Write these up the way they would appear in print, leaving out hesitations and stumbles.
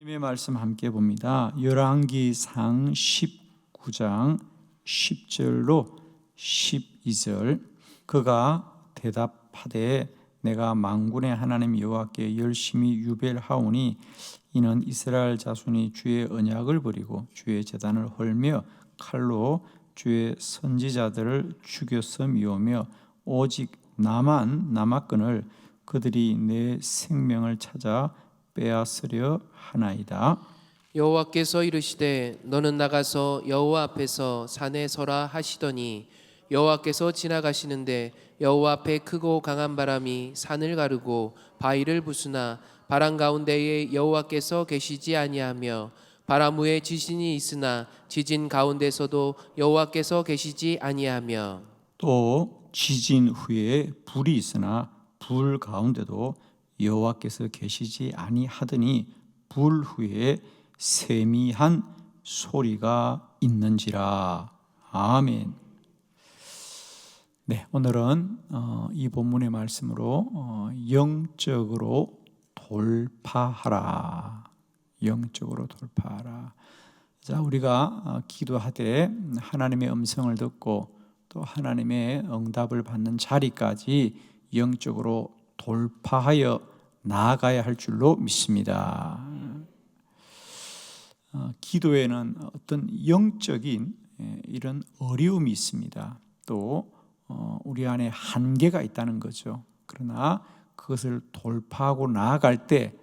하나님의 말씀 함께 봅니다. 열왕기상 19장 10절로 12절. 그가 대답하되 내가 만군의 하나님 여호와께 열심히 유별하오니 이는 이스라엘 자손이 주의 언약을 버리고 주의 제단을 헐며 칼로 주의 선지자들을 죽였음이오며 오직 나만 남았거늘 그들이 내 생명을 찾아 빼앗으려 하나이다. 여호와께서 이르시되 너는 나가서 여호와 앞에서 산에 서라 하시더니 여호와께서 지나가시는데 여호와 앞에 크고 강한 바람이 산을 가르고 바위를 부수나 바람 가운데에 여호와께서 계시지 아니하며 바람 후에 지진이 있으나 지진 가운데서도 여호와께서 계시지 아니하며 또 지진 후에 불이 있으나 불 가운데도 여호와께서 계시지 아니하더니 불 후에 세미한 소리가 있는지라. 아멘. 네, 오늘은 이 본문의 말씀으로 영적으로 돌파하라. 영적으로 돌파하라. 자, 우리가 기도하되 하나님의 음성을 듣고 또 하나님의 응답을 받는 자리까지 영적으로 돌파하여 나아가야 할 줄로 믿습니다. 기도에는 어떤 영적인 이런 어려움이 있습니다. 또 우리 안에 한계가 있다는 거죠. 그러나 그것을 돌파하고 나아갈 때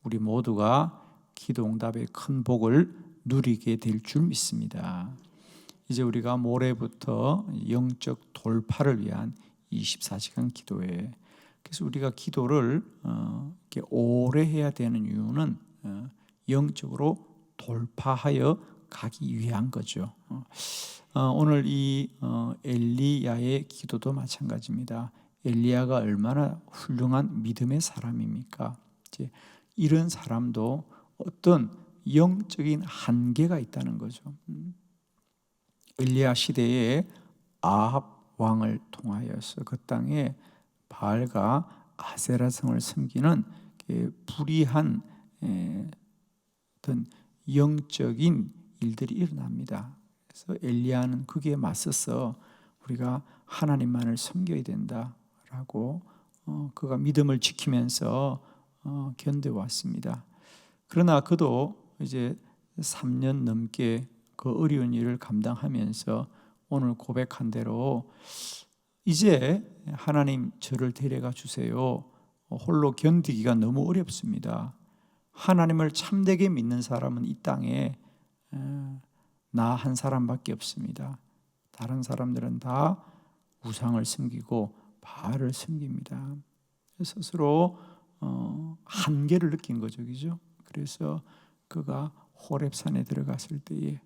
우리 모두가 기도 응답의 큰 복을 누리게 될 줄 믿습니다. 이제 우리가 모레부터 영적 돌파를 위한 24시간 기도회. 그래서 우리가 기도를 이렇게 오래 해야 되는 이유는 영적으로 돌파하여 가기 위한 거죠. 오늘 이 엘리야의 기도도 마찬가지입니다. 엘리야가 얼마나 훌륭한 믿음의 사람입니까? 이제 이런 사람도 어떤 영적인 한계가 있다는 거죠. 엘리야 시대에 아합 왕을 통하여서 그 땅에 바알과 아세라 성을 섬기는 불의한 어떤 영적인 일들이 일어납니다. 그래서 엘리야는 거기에 맞서서 우리가 하나님만을 섬겨야 된다라고 그가 믿음을 지키면서 견뎌왔습니다. 그러나 그도 이제 3년 넘게 그 어려운 일을 감당하면서 오늘 고백한 대로 이제 하나님 저를 데려가 주세요. 홀로 견디기가 너무 어렵습니다. 하나님을 참되게 믿는 사람은 이 땅에 나 한 사람밖에 없습니다. 다른 사람들은 다 우상을 섬기고 바알을 섬깁니다. 스스로 한계를 느낀 거죠, 그죠? 그래서 그가 호렙산에 들어갔을 때에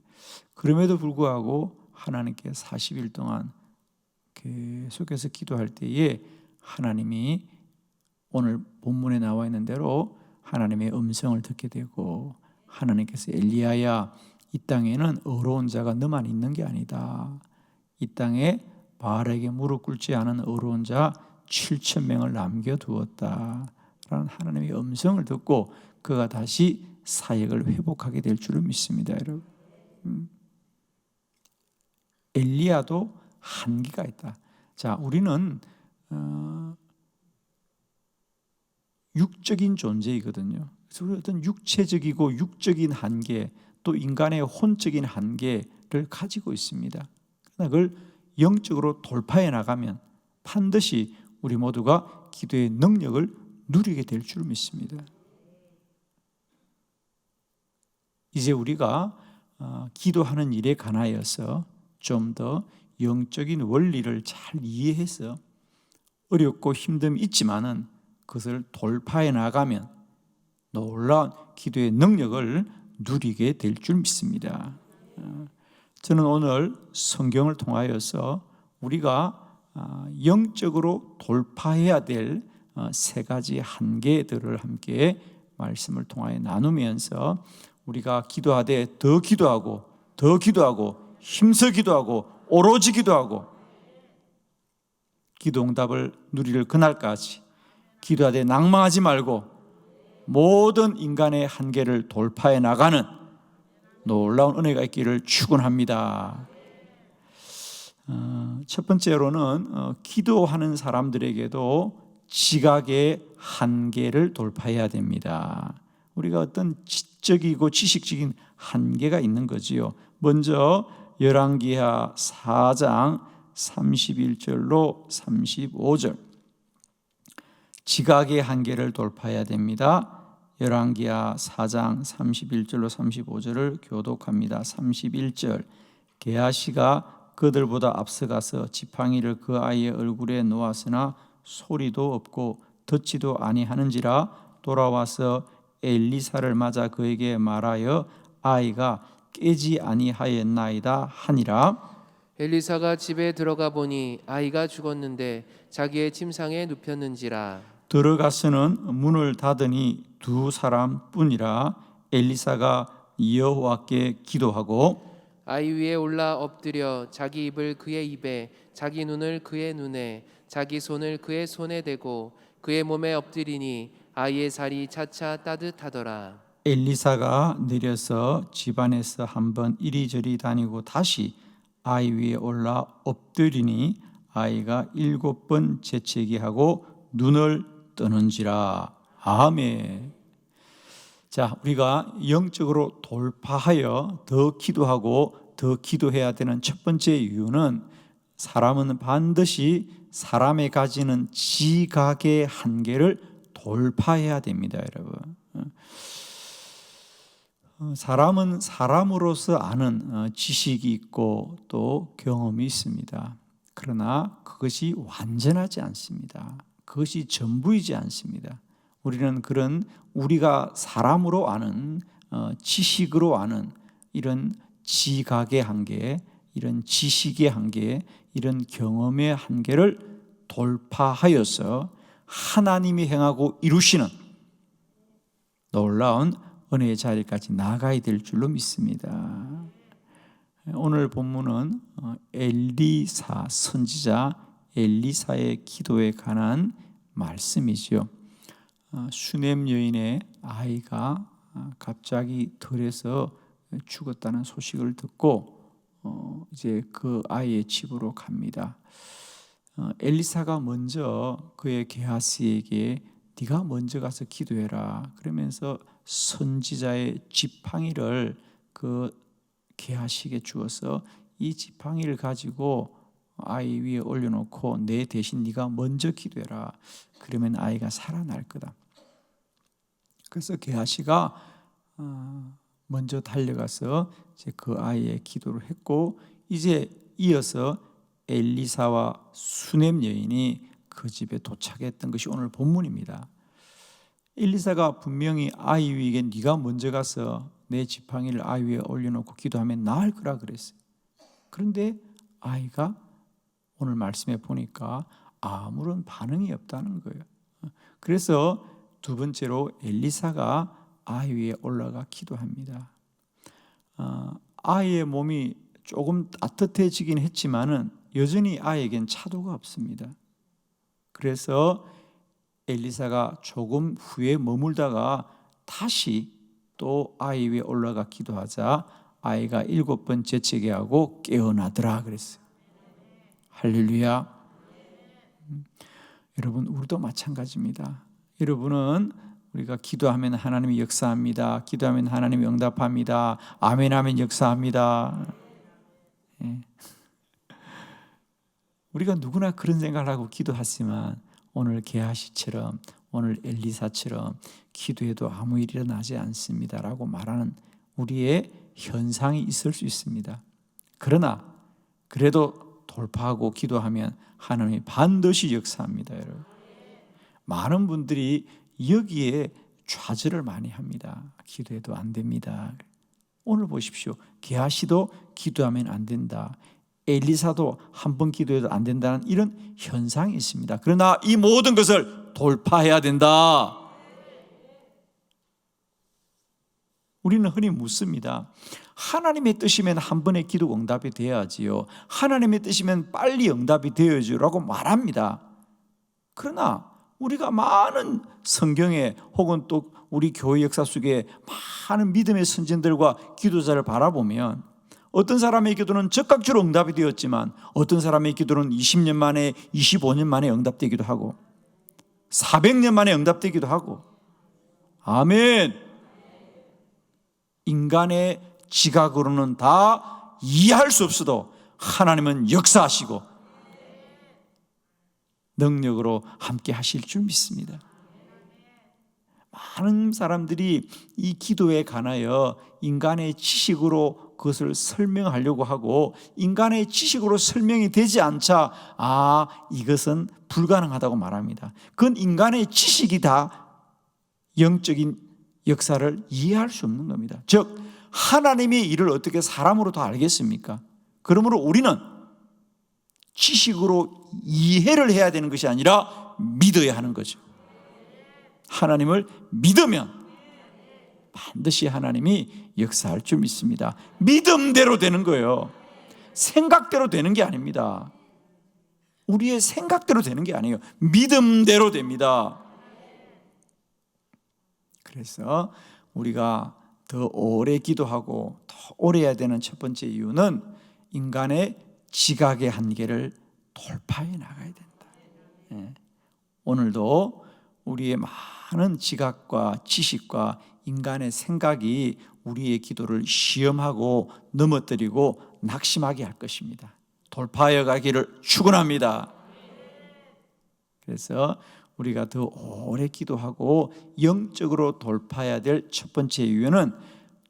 그럼에도 불구하고 하나님께 40일 동안 계속해서 기도할 때에 하나님이 오늘 본문에 나와 있는 대로 하나님의 음성을 듣게 되고 하나님께서 엘리야야 이 땅에는 어려운 자가 너만 있는 게 아니다. 이 땅에 바알에게 무릎 꿇지 않은 어려운 자 7,000명을 남겨두었다 라는 하나님의 음성을 듣고 그가 다시 사역을 회복하게 될 줄을 믿습니다. 여러분, 엘리야도 한계가 있다. 자, 우리는 육적인 존재이거든요. 그래서 우리 어떤 육체적이고 육적인 한계, 또 인간의 혼적인 한계를 가지고 있습니다. 그러나 그걸 영적으로 돌파해 나가면 반드시 우리 모두가 기도의 능력을 누리게 될 줄 믿습니다. 이제 우리가 기도하는 일에 관하여서 좀 더 영적인 원리를 잘 이해해서 어렵고 힘듦이 있지만은 그것을 돌파해 나가면 놀라운 기도의 능력을 누리게 될 줄 믿습니다. 저는 오늘 성경을 통하여서 우리가 영적으로 돌파해야 될 세 가지 한계들을 함께 말씀을 통하여 나누면서 우리가 기도하되 더 기도하고 더 기도하고 힘써 기도하고 오로지 기도하고 기도 응답을 누릴 그날까지 기도하되 낭망하지 말고 모든 인간의 한계를 돌파해 나가는 놀라운 은혜가 있기를 축원합니다. 첫 번째로는 기도하는 사람들에게도 지각의 한계를 돌파해야 됩니다. 우리가 어떤 지적이고 지식적인 한계가 있는 거지요. 먼저 열왕기하 4장 31절로 35절 지각의 한계를 돌파해야 됩니다. 열왕기하 4장 31절로 35절을 교독합니다. 31절 게하시가 그들보다 앞서가서 지팡이를 그 아이의 얼굴에 놓았으나 소리도 없고 듣지도 아니하는지라 돌아와서 엘리사를 맞아 그에게 말하여 아이가 깨지 아니하였나이다 하니라. 엘리사가 집에 들어가 보니 아이가 죽었는데 자기의 침상에 눕혔는지라. 들어가서는 문을 닫으니 두 사람뿐이라. 엘리사가 여호와께 기도하고 아이 위에 올라 엎드려 자기 입을 그의 입에, 자기 눈을 그의 눈에, 자기 손을 그의 손에 대고 그의 몸에 엎드리니 아이의 살이 차차 따뜻하더라. 엘리사가 내려서 집안에서 한번 이리저리 다니고 다시 아이 위에 올라 엎드리니 아이가 7번 재채기 하고 눈을 뜨는지라. 아멘. 자, 우리가 영적으로 돌파하여 더 기도하고 더 기도해야 되는 첫 번째 이유는 사람은 반드시 사람이 가지는 지각의 한계를 돌파해야 됩니다, 여러분. 사람은 사람으로서 아는 지식이 있고 또 경험이 있습니다. 그러나 그것이 완전하지 않습니다. 그것이 전부이지 않습니다. 우리는 그런 우리가 사람으로 아는 지식으로 아는 이런 지각의 한계, 이런 지식의 한계, 이런 경험의 한계를 돌파하여서 하나님이 행하고 이루시는 놀라운 은혜의 자리까지 나가야 될 줄로 믿습니다. 오늘 본문은 엘리사 선지자 엘리사의 기도에 관한 말씀이죠. 수넴 여인의 아이가 갑자기 들에서 죽었다는 소식을 듣고 이제 그 아이의 집으로 갑니다. 엘리사가 먼저 그의 게하시에게 네가 먼저 가서 기도해라 그러면서 선지자의 지팡이를 그 게하시에게 주어서 이 지팡이를 가지고 아이 위에 올려놓고 내 대신 네가 먼저 기도해라. 그러면 아이가 살아날 거다. 그래서 게하시가 먼저 달려가서 이제 그 아이의 기도를 했고 이제 이어서 엘리사와 수넴 여인이 그 집에 도착했던 것이 오늘 본문입니다. 엘리사가 분명히 아이 위에 네가 먼저 가서 내 지팡이를 아이 위에 올려놓고 기도하면 나을 거라 그랬어요. 그런데 아이가 오늘 말씀에 보니까 아무런 반응이 없다는 거예요. 그래서 두 번째로 엘리사가 아이 위에 올라가 기도합니다. 아이의 몸이 조금 따뜻해지긴 했지만은 여전히 아이에겐 차도가 없습니다. 그래서 엘리사가 조금 후에 머물다가 다시 또 아이 위에 올라가 기도하자 아이가 7번 재채기 하고 깨어나더라 그랬어요. 할렐루야. 여러분 우리도 마찬가지입니다. 여러분은 우리가 기도하면 하나님이 역사합니다. 기도하면 하나님이 응답합니다. 아멘 하면 역사합니다. 예. 우리가 누구나 그런 생각을 하고 기도하지만 오늘 게하시처럼 오늘 엘리사처럼 기도해도 아무 일이 일어나지 않습니다라고 말하는 우리의 현상이 있을 수 있습니다. 그러나 그래도 돌파하고 기도하면 하나님이 반드시 역사합니다, 여러분. 많은 분들이 여기에 좌절을 많이 합니다. 기도해도 안 됩니다. 오늘 보십시오. 게하시도 기도하면 안 된다. 엘리사도 한 번 기도해도 안 된다는 이런 현상이 있습니다. 그러나 이 모든 것을 돌파해야 된다. 우리는 흔히 묻습니다. 하나님의 뜻이면 한 번의 기도 응답이 돼야지요. 하나님의 뜻이면 빨리 응답이 되어야지라고 말합니다. 그러나 우리가 많은 성경에 혹은 또 우리 교회 역사 속에 많은 믿음의 선진들과 기도자를 바라보면 어떤 사람의 기도는 즉각적으로 응답이 되었지만 어떤 사람의 기도는 20년 만에 25년 만에 응답되기도 하고 400년 만에 응답되기도 하고 아멘. 인간의 지각으로는 다 이해할 수 없어도 하나님은 역사하시고 능력으로 함께 하실 줄 믿습니다. 많은 사람들이 이 기도에 관하여 인간의 지식으로 그것을 설명하려고 하고 인간의 지식으로 설명이 되지 않자 이것은 불가능하다고 말합니다. 그건 인간의 지식이 다 영적인 역사를 이해할 수 없는 겁니다. 즉 하나님의 일을 어떻게 사람으로 다 알겠습니까? 그러므로 우리는 지식으로 이해를 해야 되는 것이 아니라 믿어야 하는 거죠. 하나님을 믿으면 반드시 하나님이 역사할 줄 믿습니다. 믿음대로 되는 거예요. 생각대로 되는 게 아닙니다. 우리의 생각대로 되는 게 아니에요. 믿음대로 됩니다. 그래서 우리가 더 오래 기도하고 더 오래 해야 되는 첫 번째 이유는 인간의 지각의 한계를 돌파해 나가야 된다. 오늘도 우리의 많은 지각과 지식과 인간의 생각이 우리의 기도를 시험하고 넘어뜨리고 낙심하게 할 것입니다. 돌파해 가기를 축원합니다. 그래서 우리가 더 오래 기도하고 영적으로 돌파해야 될 첫 번째 이유는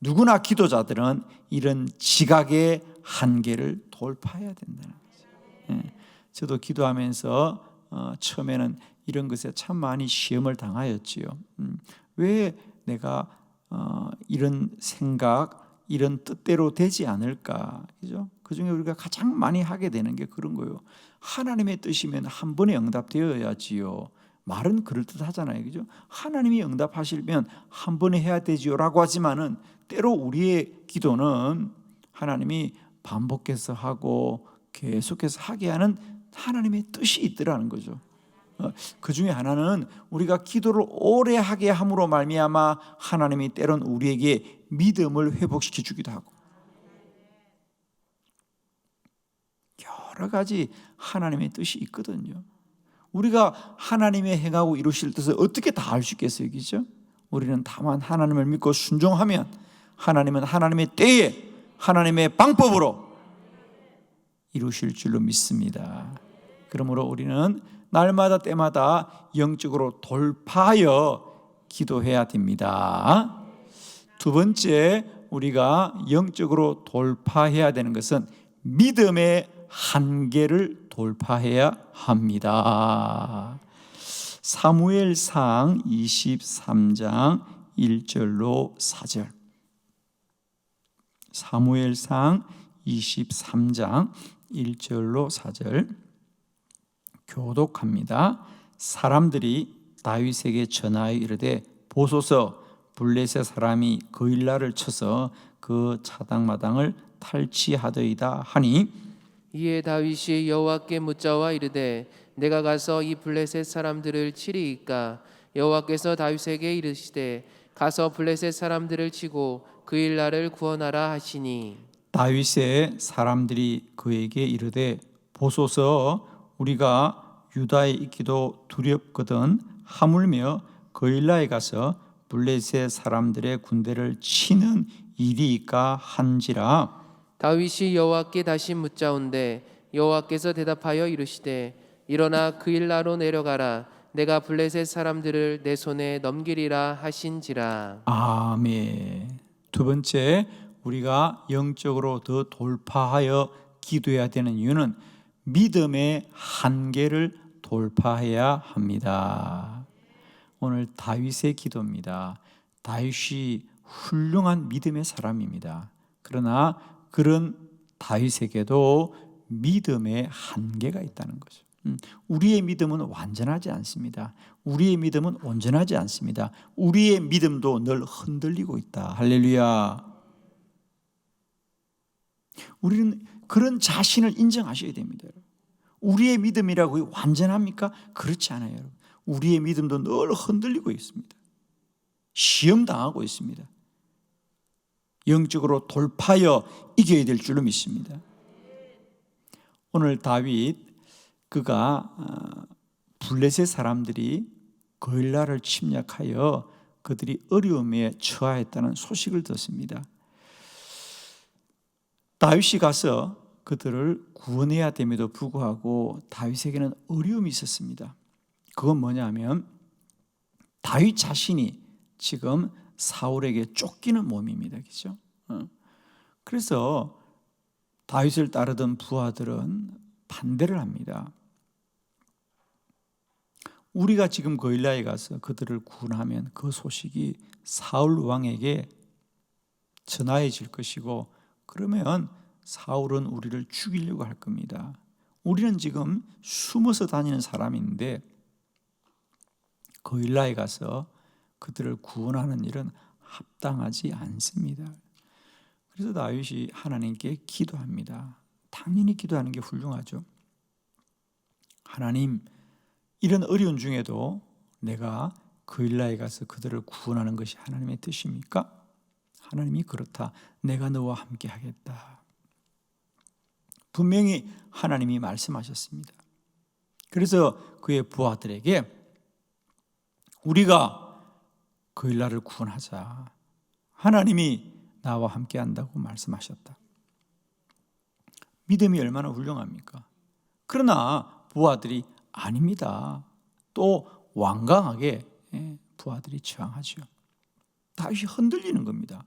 누구나 기도자들은 이런 지각의 한계를 돌파해야 된다는 거죠. 저도 기도하면서 처음에는 이런 것에 참 많이 시험을 당하였지요. 왜 내가 이런 생각, 이런 뜻대로 되지 않을까? 그죠? 그 중에 우리가 가장 많이 하게 되는 게 그런 거예요. 하나님의 뜻이면 한 번에 응답되어야지요. 말은 그럴듯하잖아요. 그죠? 하나님이 응답하시면 한 번에 해야 되지요라고 하지만은 때로 우리의 기도는 하나님이 반복해서 하고 계속해서 하게 하는 하나님의 뜻이 있더라는 거죠. 그 중에 하나는 우리가 기도를 오래 하게 함으로 말미암아 하나님이 때론 우리에게 믿음을 회복시켜 주기도 하고 여러 가지 하나님의 뜻이 있거든요. 우리가 하나님의 행하고 이루실 뜻을 어떻게 다 알 수 있겠어요? 그죠? 우리는 다만 하나님을 믿고 순종하면 하나님은 하나님의 때에 하나님의 방법으로 이루실 줄로 믿습니다. 그러므로 우리는 날마다 때마다 영적으로 돌파하여 기도해야 됩니다. 두 번째 우리가 영적으로 돌파해야 되는 것은 믿음의 한계를 돌파해야 합니다. 사무엘상 23장 1절로 4절. 사무엘상 23장 1절로 4절 교독합니다. 사람들이 다윗에게 전하여 이르되 보소서 블레셋 사람이 거일라를 쳐서 그 차당마당을 탈취하더이다 하니 이에 다윗이 여호와께 묻자와 이르되 내가 가서 이 블레셋 사람들을 치리이까? 여호와께서 다윗에게 이르시되 가서 블레셋 사람들을 치고 그일라를 구원하라 하시니 다윗의 사람들이 그에게 이르되 보소서 우리가 유다에 있기도 두렵거든 하물며 거일라에 가서 블레셋 사람들의 군대를 치는 일이니까 한지라. 다윗이 여호와께 다시 묻자온데 여호와께서 대답하여 이르시되 일어나 그일라로 내려가라. 내가 블레셋 사람들을 내 손에 넘기리라 하신지라. 아멘. 두 번째 우리가 영적으로 더 돌파하여 기도해야 되는 이유는 믿음의 한계를 돌파해야 합니다. 오늘 다윗의 기도입니다. 다윗이 훌륭한 믿음의 사람입니다. 그러나 그런 다윗에게도 믿음의 한계가 있다는 거죠. 우리의 믿음은 완전하지 않습니다. 우리의 믿음은 온전하지 않습니다. 우리의 믿음도 늘 흔들리고 있다. 할렐루야. 우리는 그런 자신을 인정하셔야 됩니다. 우리의 믿음이라고 완전합니까? 그렇지 않아요. 여러분. 우리의 믿음도 늘 흔들리고 있습니다. 시험당하고 있습니다. 영적으로 돌파하여 이겨야 될 줄로 믿습니다. 오늘 다윗 그가 블레셋 사람들이 거일라를 침략하여 그들이 어려움에 처하였다는 소식을 듣습니다. 다윗이 가서 그들을 구원해야 됨에도 불구하고 다윗에게는 어려움이 있었습니다. 그건 뭐냐면 다윗 자신이 지금 사울에게 쫓기는 몸입니다. 그렇죠? 그래서 다윗을 따르던 부하들은 반대를 합니다. 우리가 지금 거일라에 가서 그들을 구원하면 그 소식이 사울 왕에게 전하여질 것이고, 그러면 사울은 우리를 죽이려고 할 겁니다. 우리는 지금 숨어서 다니는 사람인데 거일라에 가서 그들을 구원하는 일은 합당하지 않습니다. 그래서 다윗이 하나님께 기도합니다. 당연히 기도하는 게 훌륭하죠. 하나님, 이런 어려운 중에도 내가 거일라에 가서 그들을 구원하는 것이 하나님의 뜻입니까? 하나님이 그렇다. 내가 너와 함께 하겠다. 분명히 하나님이 말씀하셨습니다. 그래서 그의 부하들에게 우리가 거일라를 구원하자. 하나님이 나와 함께 한다고 말씀하셨다. 믿음이 얼마나 훌륭합니까? 그러나 부하들이 아닙니다. 또 완강하게 부하들이 저항하죠. 다윗이 흔들리는 겁니다.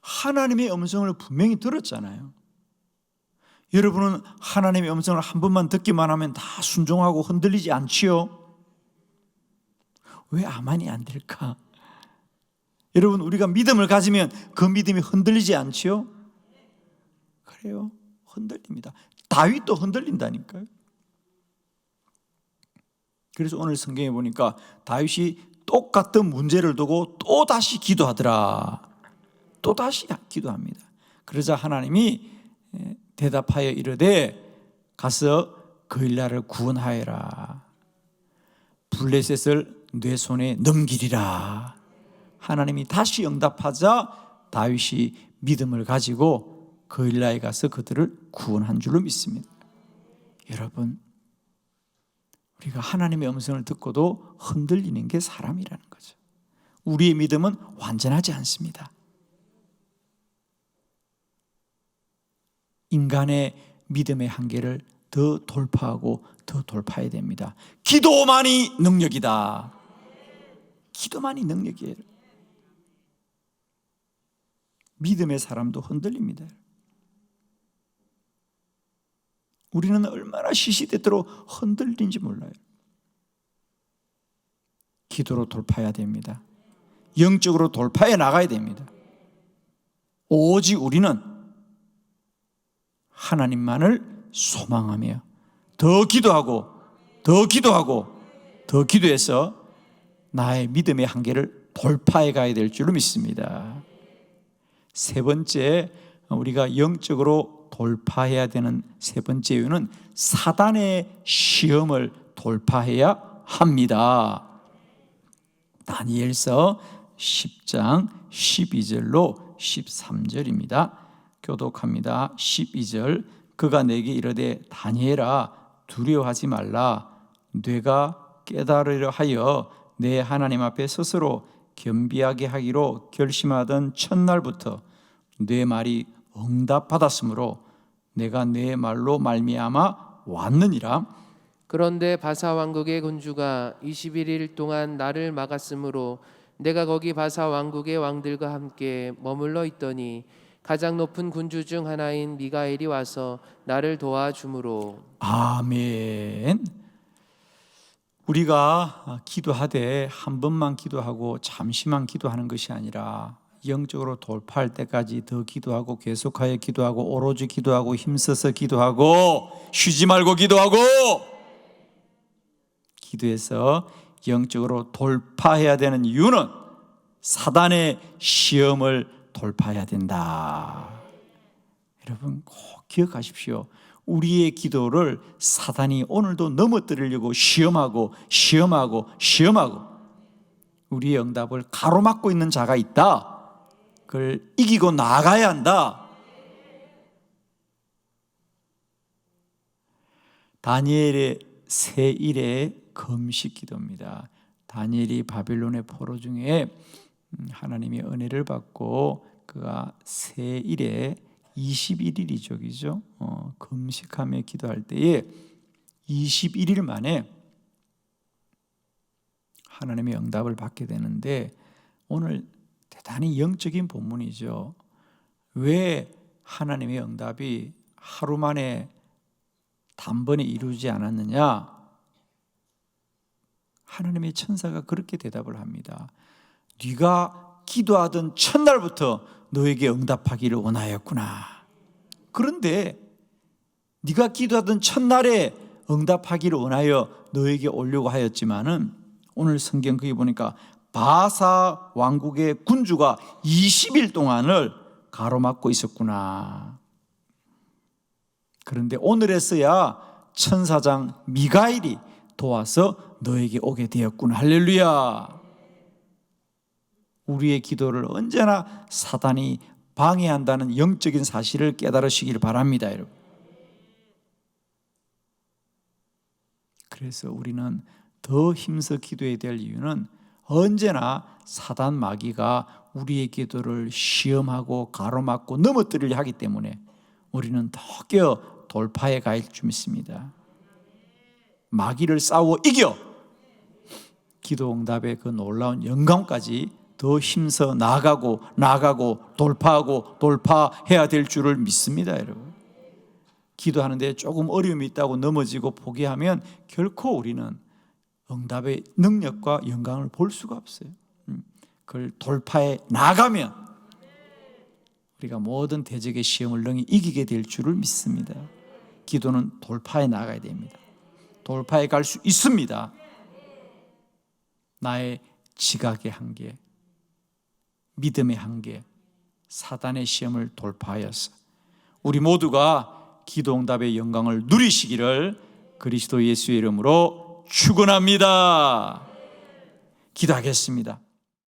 하나님의 음성을 분명히 들었잖아요. 여러분은 하나님의 음성을 한 번만 듣기만 하면 다 순종하고 흔들리지 않지요? 왜 아만이 안 될까? 여러분, 우리가 믿음을 가지면 그 믿음이 흔들리지 않지요? 그래요. 흔들립니다. 다윗도 흔들린다니까요. 그래서 오늘 성경에 보니까 다윗이 똑같은 문제를 두고 또다시 기도하더라. 또다시 기도합니다. 그러자 하나님이 대답하여 이르되 가서 거일라를 구원하여라. 블레셋을 내 손에 넘기리라. 하나님이 다시 응답하자 다윗이 믿음을 가지고 거일라에 가서 그들을 구원한 줄로 믿습니다. 여러분, 우리가 하나님의 음성을 듣고도 흔들리는 게 사람이라는 거죠. 우리의 믿음은 완전하지 않습니다. 인간의 믿음의 한계를 더 돌파하고 더 돌파해야 됩니다. 기도만이 능력이다. 기도만이 능력이에요. 믿음의 사람도 흔들립니다. 우리는 얼마나 시시때때로 흔들리는지 몰라요. 기도로 돌파해야 됩니다. 영적으로 돌파해 나가야 됩니다. 오직 우리는 하나님만을 소망하며 더 기도하고 더 기도하고 더 기도해서 나의 믿음의 한계를 돌파해 가야 될 줄로 믿습니다. 세 번째, 우리가 영적으로 돌파해야 되는 세 번째 이유는 사단의 시험을 돌파해야 합니다. 다니엘서 10장 12절로 13절입니다. 교독합니다. 12절, 그가 내게 이르되 다니엘아 두려워하지 말라. 네가 깨달으려 하여 내 하나님 앞에 스스로 겸비하게 하기로 결심하던 첫날부터 내 말이 응답받았으므로 내가 내 말로 말미암아 왔느니라. 그런데 바사 왕국의 군주가 21일 동안 나를 막았으므로 내가 거기 바사 왕국의 왕들과 함께 머물러 있더니 가장 높은 군주 중 하나인 미가엘이 와서 나를 도와주므로. 아멘. 우리가 기도하되 한 번만 기도하고 잠시만 기도하는 것이 아니라 영적으로 돌파할 때까지 더 기도하고 계속하여 기도하고 오로지 기도하고 힘써서 기도하고 쉬지 말고 기도하고 기도해서 영적으로 돌파해야 되는 이유는 사단의 시험을 돌파해야 된다. 여러분 꼭 기억하십시오. 우리의 기도를 사단이 오늘도 넘어뜨리려고 시험하고 우리의 응답을 가로막고 있는 자가 있다. 그걸 이기고 나가야 한다. 다니엘의 세 일의 금식 기도입니다. 다니엘이 바빌론의 포로 중에 하나님의 은혜를 받고 그가 세 일에 21일이죠, 그죠? 금식하며 기도할 때에 21일 만에 하나님의 응답을 받게 되는데, 오늘 대단히 영적인 본문이죠. 왜 하나님의 응답이 하루 만에 단번에 이루어지지 않았느냐? 하나님의 천사가 그렇게 대답을 합니다. 네가 기도하던 첫날부터 너에게 응답하기를 원하였구나. 그런데 네가 기도하던 첫날에 응답하기를 원하여 너에게 오려고 하였지만은, 오늘 성경 거기 보니까 바사 왕국의 군주가 20일 동안을 가로막고 있었구나. 그런데 오늘에서야 천사장 미가엘이 도와서 너에게 오게 되었구나. 할렐루야. 우리의 기도를 언제나 사단이 방해한다는 영적인 사실을 깨달으시길 바랍니다, 여러분. 그래서 우리는 더 힘써 기도해야 될 이유는, 언제나 사단 마귀가 우리의 기도를 시험하고 가로막고 넘어뜨리려 하기 때문에 우리는 더 깨어 돌파해 갈 줄 믿습니다. 마귀를 싸워 이겨 기도 응답의 그 놀라운 영광까지 더 힘써 나아가고 돌파해야 될 줄을 믿습니다, 여러분. 기도하는데 조금 어려움이 있다고 넘어지고 포기하면 결코 우리는 응답의 능력과 영광을 볼 수가 없어요. 그걸 돌파해 나가면 우리가 모든 대적의 시험을 능히 이기게 될 줄을 믿습니다. 기도는 돌파해 나가야 됩니다. 돌파해 갈 수 있습니다. 나의 지각의 한계, 믿음의 한계, 사단의 시험을 돌파하여서 우리 모두가 기도 응답의 영광을 누리시기를 그리스도 예수의 이름으로 축원합니다. 기도하겠습니다.